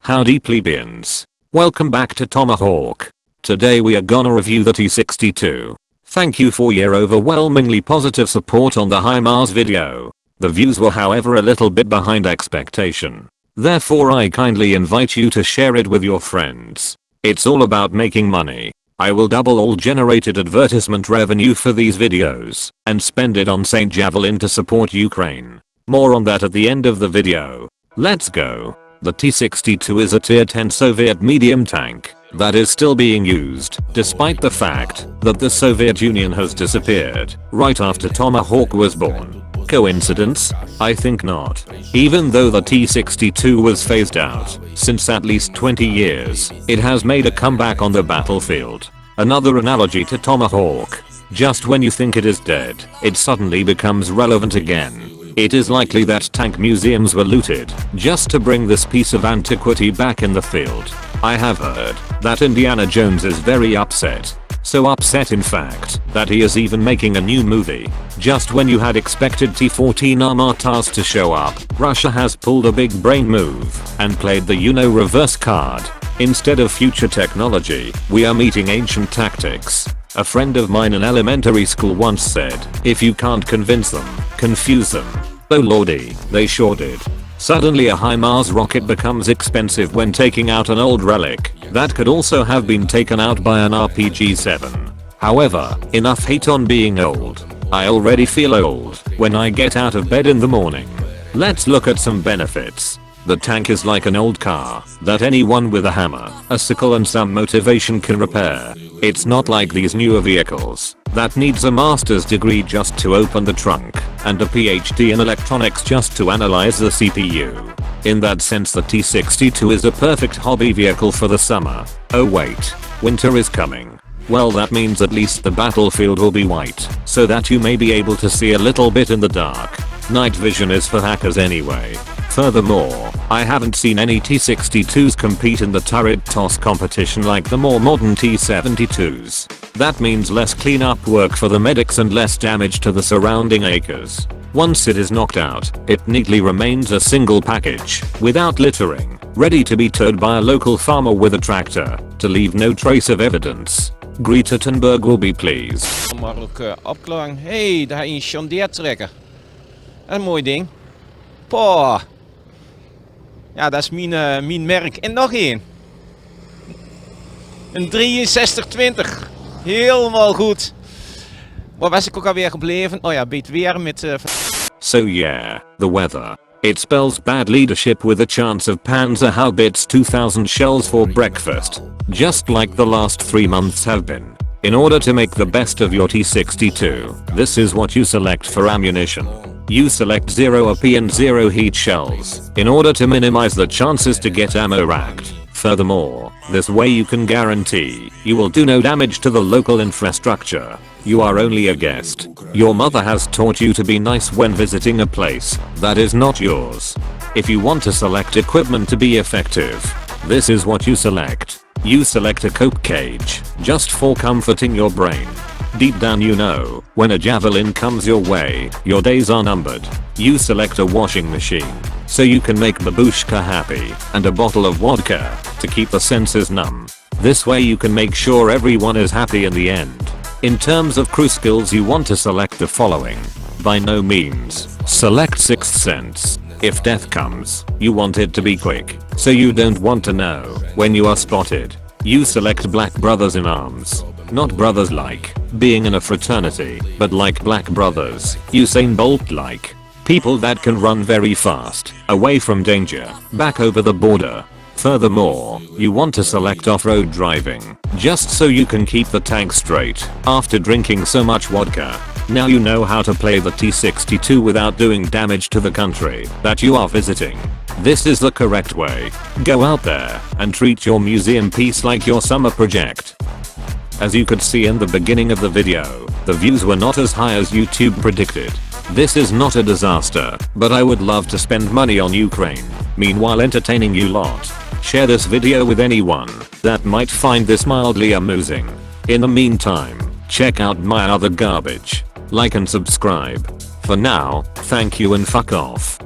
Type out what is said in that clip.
Howdy plebeians. Welcome back to Tomahawk. Today we are gonna review the T-62. Thank you for your overwhelmingly positive support on the HIMARS video. The views were however a little bit behind expectation. Therefore I kindly invite you to share it with your friends. It's all about making money. I will double all generated advertisement revenue for these videos and spend it on St. Javelin to support Ukraine. More on that at the end of the video. Let's go. The T-62 is a tier 10 Soviet medium tank that is still being used despite the fact that the Soviet Union has disappeared right after Tomahawk was born. Coincidence? I think not. Even though the T-62 was phased out since at least 20 years, it has made a comeback on the battlefield. Another analogy to Tomahawk. Just when you think it is dead, it suddenly becomes relevant again. It is likely that tank museums were looted just to bring this piece of antiquity back in the field. I have heard that Indiana Jones is very upset. So upset in fact that he is even making a new movie. Just when you had expected T-14 Armatas to show up, Russia has pulled a big brain move and played the reverse card. Instead of future technology, we are meeting ancient tactics. A friend of mine in elementary school once said, if you can't convince them, confuse them. Oh lordy, they sure did. Suddenly a HIMARS rocket becomes expensive when taking out an old relic that could also have been taken out by an RPG-7. However, enough hate on being old. I already feel old when I get out of bed in the morning. Let's look at some benefits. The tank is like an old car that anyone with a hammer, a sickle and some motivation can repair. It's not like these newer vehicles that needs a master's degree just to open the trunk and a PhD in electronics just to analyze the CPU. In that sense the T-62 is a perfect hobby vehicle for the summer. Oh wait, winter is coming. Well that means at least the battlefield will be white so that you may be able to see a little bit in the dark. Night vision is for hackers anyway. Furthermore, I haven't seen any T-62s compete in the turret toss competition like the more modern T-72s. That means less cleanup work for the medics and less damage to the surrounding acres. Once it is knocked out, it neatly remains a single package, without littering, ready to be towed by a local farmer with a tractor, to leave no trace of evidence. Greta Thunberg will be pleased. Makkelijke opklaring. Hey, daar heb je een John Deere trekker. Een mooi ding. Poh. Ja, dat is mijn merk. En nog één. Een 6320. Helemaal goed. Waar was ik ook alweer gebleven? Oh ja, beet weer met... So yeah, the weather. It spells bad leadership with a chance of Panzerhaubitze 2000 shells for breakfast. Just like the last 3 months have been. In order to make the best of your T-62, this is what you select for ammunition. You select 0 AP and 0 heat shells in order to minimize the chances to get ammo racked. Furthermore, this way you can guarantee you will do no damage to the local infrastructure. You are only a guest. Your mother has taught you to be nice when visiting a place that is not yours. If you want to select equipment to be effective, this is what you select. You select a coke cage, just for comforting your brain. Deep down you know, when a javelin comes your way, your days are numbered. You select a washing machine, so you can make babushka happy, and a bottle of vodka, to keep the senses numb. This way you can make sure everyone is happy in the end. In terms of crew skills you want to select the following. By no means, select Sixth Sense. If death comes, you want it to be quick, so you don't want to know when you are spotted. You select Black Brothers in Arms. Not brothers like being in a fraternity, but like black brothers, Usain Bolt like. People that can run very fast, away from danger, back over the border. Furthermore, you want to select off-road driving, just so you can keep the tank straight after drinking so much vodka. Now you know how to play the T-62 without doing damage to the country that you are visiting. This is the correct way. Go out there and treat your museum piece like your summer project. As you could see in the beginning of the video, the views were not as high as YouTube predicted. This is not a disaster, but I would love to spend money on Ukraine, meanwhile entertaining you lot. Share this video with anyone that might find this mildly amusing. In the meantime, check out my other garbage. Like and subscribe. For now, thank you and fuck off.